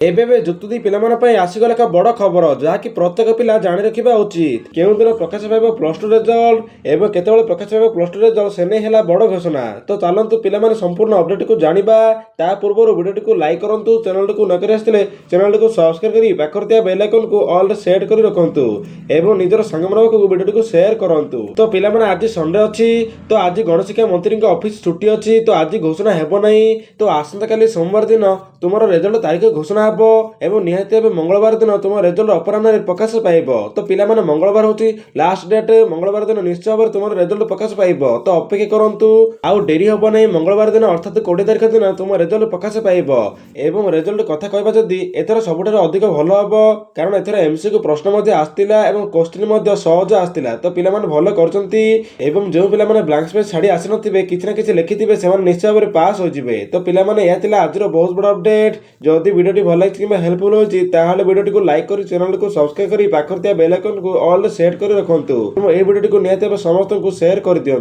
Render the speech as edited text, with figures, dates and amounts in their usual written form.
ଏବେ ଯୁକ୍ତ ଦୁଇ ପିଲାମାନଙ୍କ ପାଇଁ ଆସିଗଲା ଏକ ବଡ଼ ଖବର, ଯାହାକି ପ୍ରତ୍ୟେକ ପିଲା ଜାଣି ରଖିବା ଉଚିତ। କେଉଁ ଦିନ ପ୍ରକାଶ ପାଇବ ପ୍ଲସ୍ ଟୁ ରେଜଲ୍ଟ ଏବଂ କେତେବେଳେ ପ୍ରକାଶ ପାଇବ ପ୍ଲସ୍ ଟୁ ରେଜଲ୍ଟ, ସେ ନେଇ ହେଲା ବଡ଼ ଘୋଷଣା। ତ ଚାଲନ୍ତୁ ପିଲାମାନେ ସମ୍ପୂର୍ଣ୍ଣ ଅପଡେଟକୁ ଜାଣିବା। ତା ପୂର୍ବରୁ ଭିଡ଼ିଓଟିକୁ ଲାଇକ୍ କରନ୍ତୁ, ଚ୍ୟାନେଲଟିକୁ ନ କରି ଆସିଥିଲେ ଚ୍ୟାନେଲଟିକୁ ସବସ୍କ୍ରାଇବ କରି ପାଖରେ ଥିବା ବେଲ୍ ଆଇକନକୁ ଅଲରେ ସେଟ୍ କରି ରଖନ୍ତୁ ଏବଂ ନିଜର ସାଙ୍ଗମାନଙ୍କ ପାଖକୁ ଭିଡ଼ିଓଟିକୁ ସେୟାର କରନ୍ତୁ। ତ ପିଲାମାନେ ଆଜି ସଣ୍ଡେ ଅଛି, ତ ଆଜି ଗଣଶିକ୍ଷା ମନ୍ତ୍ରୀଙ୍କ ଅଫିସ ଛୁଟି ଅଛି, ତ ଆଜି ଘୋଷଣା ହେବ ନାହିଁ। ତ ଆସନ୍ତାକାଲି ସୋମବାର ଦିନ ତୁମର ରେଜଲ୍ଟ ତାରିଖ ଘୋଷଣା ହେବ ଏବଂ ନିହାତି ଭାବେ ମଙ୍ଗଳବାର ଦିନ ତୁମ ରେଜଲ୍ଟ ଅପରାହ୍ନରେ ପ୍ରକାଶ ପାଇବ। ତ ପିଲାମାନେ ମଙ୍ଗଳବାର ହେଉଛି ଲାଷ୍ଟ ଡେଟ୍, ମଙ୍ଗଳବାର ଦିନ ନିଶ୍ଚୟ ଭାବରେ ତୁମର ରେଜଲ୍ଟ ପ୍ରକାଶ ପାଇବ। ତ ଅପେକ୍ଷା କରନ୍ତୁ, ଆଉ ଡେରି ହେବ ନାହିଁ। ମଙ୍ଗଳବାର ଦିନ ଅର୍ଥାତ୍ 20 ତାରିଖ ଦିନ ତୁମ ରେଜଲ୍ଟ ପ୍ରକାଶ ପାଇବ। ଏବଂ ରେଜଲ୍ଟ କଥା କହିବା ଯଦି, ଏଥର ସବୁଠାରୁ ଅଧିକ ଭଲ ହେବ, କାରଣ ଏଥର MCQ ପ୍ରଶ୍ନ ମଧ୍ୟ ଆସିଥିଲା ଏବଂ କୋଶ୍ଚିନ୍ ମଧ୍ୟ ସହଜ ଆସିଥିଲା। ତ ପିଲାମାନେ ଭଲ କରିଛନ୍ତି ଏବଂ ଯେଉଁ ପିଲାମାନେ ବ୍ଲାଙ୍କ ସ୍ପେସ୍ ଛାଡ଼ି ଆସିନଥିବେ, କିଛି ନା କିଛି ଲେଖିଥିବେ, ସେମାନେ ନିଶ୍ଚୟ ଭାବରେ ପାସ୍ ହୋଇଯିବେ। ତ ପିଲାମାନେ ଏହା ଥିଲା ଆଜିର ବହୁତ ବଡ଼ ଅପଡେଟ୍। ଯଦି ଭିଡ଼ିଓଟି ଭଲ ଲାଗିଛି କିମ୍ବା ହେଲ୍ପଫୁଲ୍ ହୋଇଛି, ତାହେଲେ ଭିଡ଼ିଓଟିକୁ ଲାଇକ୍ କରି ଚ୍ୟାନେଲଟିକୁ ସବସ୍କ୍ରାଇବ କରି ପାଖରେ ଥିବା ବେଲ୍ ଆଇକନକୁ ଅଲରେ ସେଟ୍ କରି ରଖନ୍ତୁ ଏବଂ ଏହି ଭିଡ଼ିଓଟିକୁ ନିହାତି ଭାବେ ସମସ୍ତଙ୍କୁ ସେୟାର କରିଦିଅନ୍ତୁ।